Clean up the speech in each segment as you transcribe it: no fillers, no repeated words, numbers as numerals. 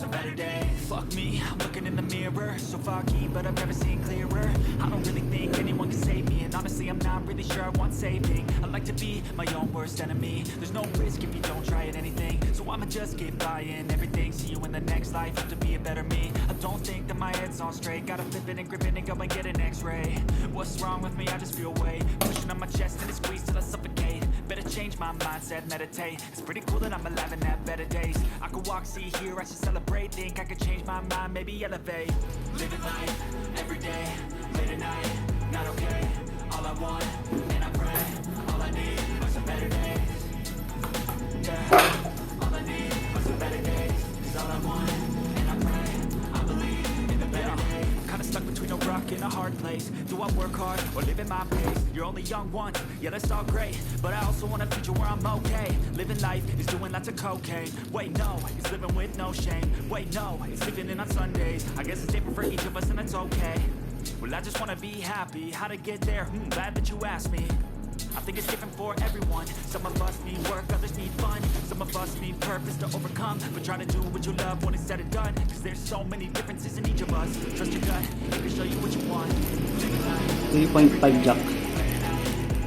some better days. Fuck me, I'm looking in the mirror, so foggy, but I've never seen clearer. I don't really think anyone can save me, and honestly I'm not really sure I want saving. I like to be my own worst enemy. There's no risk if you don't try at anything, so I'ma just keep buying everything. See you in the next life, have to be a better me. I don't think that my head's on straight, gotta flip it and grip it and go and get an x-ray. What's wrong with me? I just feel weight pushing on my chest and it squeeze till I suffocate. Better change my mindset, meditate. It's pretty cool that I'm alive and have better days. I could walk, see, hear, I should celebrate. Think I could change my mind, maybe elevate. Living life, every day, late at night, not okay. All I want, and I pray, all I need are some better days. Yeah, all I need are some better days. Cause all I want, and I pray, I believe in the better days. Kinda stuck between a rock and a hard place. Do I work hard or live at my pace? You're only young once, yeah that's all great, but I also want a future where I'm okay. Living life is doing lots of cocaine. Wait no, it's living with no shame. Wait no, it's sleeping in on Sundays. I guess it's different for each of us and that's okay. Well I just wanna be happy. How to get there? Glad that you asked me. I think it's different for everyone. Some of us need work, others need fun. Some of us need purpose to overcome. But try to do what you love when it's said and done. Cause there's so many differences in each of us. Trust your gut, it can show you what you want. 3.5 jack.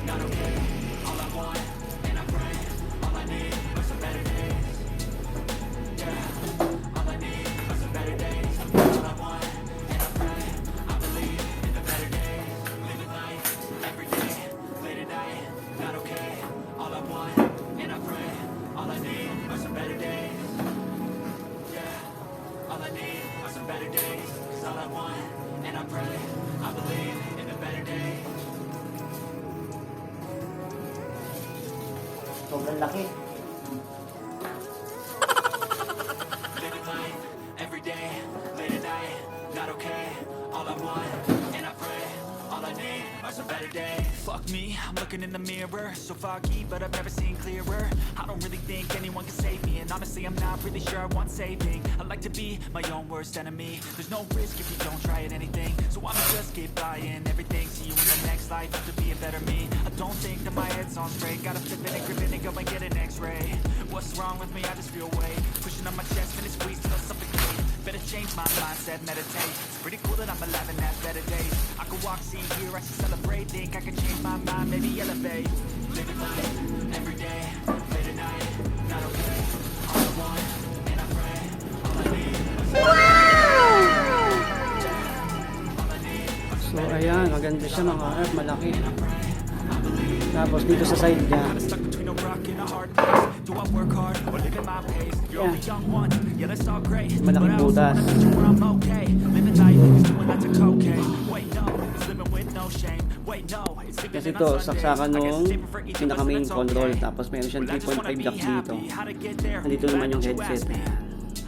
Not okay, all I want, and I pray, all I need are some better days. Yeah, all I need are some better days. All I want, and I pray, I believe in the better days. Living life, every day, late at night, not okay. All I want, and I pray, all I need are some better days. Yeah, all I need are some better days. Cause all I want, and I pray, I believe in the better days. Sobrang laki. Living life, every day, late at night, not okay. All I want, and I pray, all I need are some better days. Fuck me, I'm looking in the mirror, so foggy, but I've never seen clearer. I don't really think anyone can save me, and honestly I'm not really sure I want saving. I like to be my own worst enemy. There's no risk if you don't try at anything, so I'ma just keep buying everything. See you in the next life, have to be a better me. I don't think that my head's on straight, gotta flip it and grip it and go and get an x-ray. What's wrong with me? I just feel weight pushing on my chest and it squeezes till I suffocate. Better change my mindset, meditate. It's pretty cool that I'm alive and have better days. I could walk, see, hear, I should celebrate. Think I could change my mind, maybe elevate. Living life, every day, late at night, not okay. All I want, and I pray, all I need is all I need. So ayan, maganda siya mga harap, malaki. Tapos dito sa side niya. Stuck between a rock and a hard place. Do I work hard or live at my pace? You're only young once, yeah that's all great. Malaking butas. Where I'm okay. Living life is doing lots of cocaine. Wait no, it's living with no shame. Wait no, it's living Kasi in ito, on Sundays. saksakan I guess nung it's different for each of us pinaka and main that's control. okay. Tapos meron siyang Well, I just wanna 3.5 be jack dito. happy. How to get there? Nandito Glad naman yung that you headset. asked me.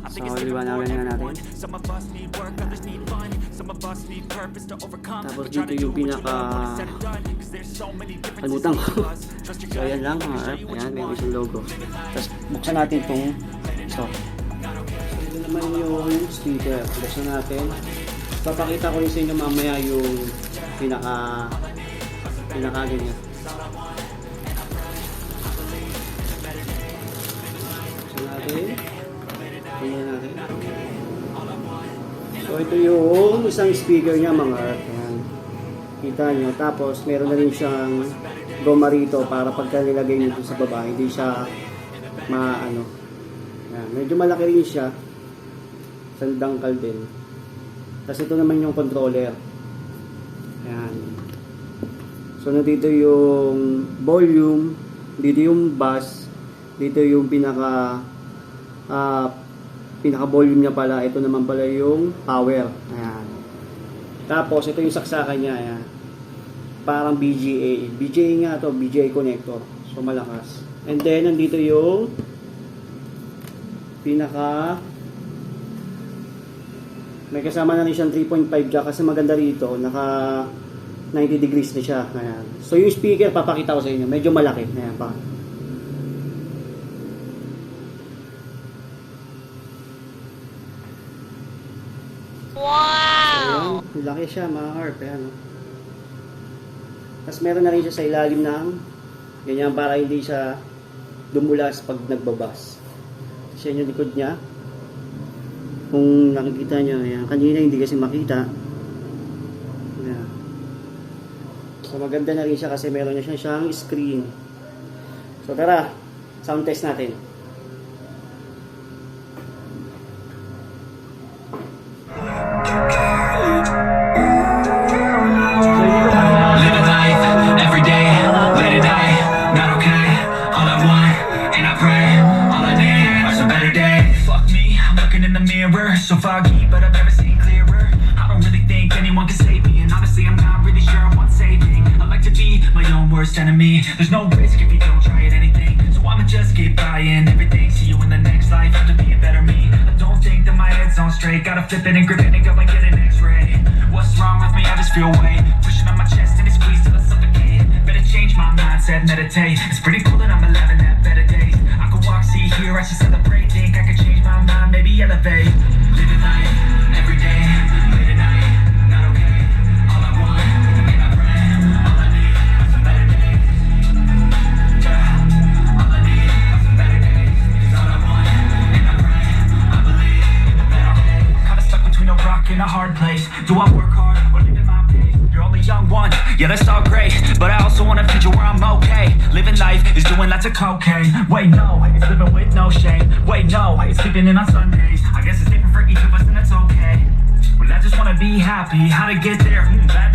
I think it's So, different for liwanagin nga natin. everyone. Some of us need work, others need fun. Some of us need purpose to overcome. Tapos But try to dito do yung what you pinaka love when it's said and done. 'Cause there's so many differences kalimutan in ko. each of us. Trust your So gut, ayan lang it can mga show harap. you what Ayan, you meron want. isang logo. Tapos buksan natin itong so. So ito naman yung speaker. Buksan natin. Papakita ko rin sa inyo mamaya yung pinaka ganyan. Buksan natin. Tingnan natin. So ito yung isang speaker niya mga harap. Ayan. Kita nyo. Tapos meron na rin siyang goma rito para pagka nilagay nyo sa baba, hindi siya maano. Ayan. Medyo malaki rin siya. Sandangkal din. Tapos ito naman yung controller. Ayan. So nandito yung volume, dito yung bass, dito yung pinaka volume niya pala. Ito naman pala yung power. Ayan. Tapos ito yung saksakan niya. Ayan. Parang BGA. BGA nga to, BGA connector. So malakas. And then nandito yung pinaka may kasama na rin siyang 3.5 jack kasi maganda rito. Naka 90 degrees na siya. Ayan. So yung speaker papakita ko sa inyo. Medyo malaki. Ayan pa. Wow! Ayan, laki siya mga harp. Ayan. Tapos meron na rin siya sa ilalim ng ganyan para hindi siya dumulas pag nagbabas. Siya yung likod niya. Kung nakikita nyo, ayan, kanina hindi kasi makita. Ayan. So maganda na rin siya kasi meron na siyang screen. So tara, sound test natin. Living life, every day, late at night, not okay. All I want, and I pray, all I need are some better days. Fuck me, I'm looking in the mirror, so foggy, but I've never seen clearer. I don't really think anyone can save me, and honestly I'm not really sure I want saving. I like to be my own worst enemy. There's no risk if you don't try at anything, so I'ma just keep buying everything. See you in the next life, have to be a better me. I don't think that my head's on straight, gotta flip it and grip it and go and get an x-ray. What's wrong with me? I just feel weight pushing on my chest and it squeezed till I suffocate. Better change my mindset, meditate. It's pretty cool that I'm alive and have better days. I could walk, see, hear, I should celebrate. Think I could change my mind, maybe elevate. Living life, every day, late at night, not okay. All I want, and I pray, all I need are some better days. Yeah, all I need are some better days. It's all I want, and I pray, I believe in the better days. Kinda stuck between a rock and a hard place. Do I work hard or live at my pace? You're only young once, yeah that's all great, but I also want a future where I'm okay. Living life is doing lots of cocaine. Wait no, it's living with no shame. Wait no, it's sleeping in on Sundays. I guess it's different for each of us and that's okay. Well I just wanna be happy, how to get there, that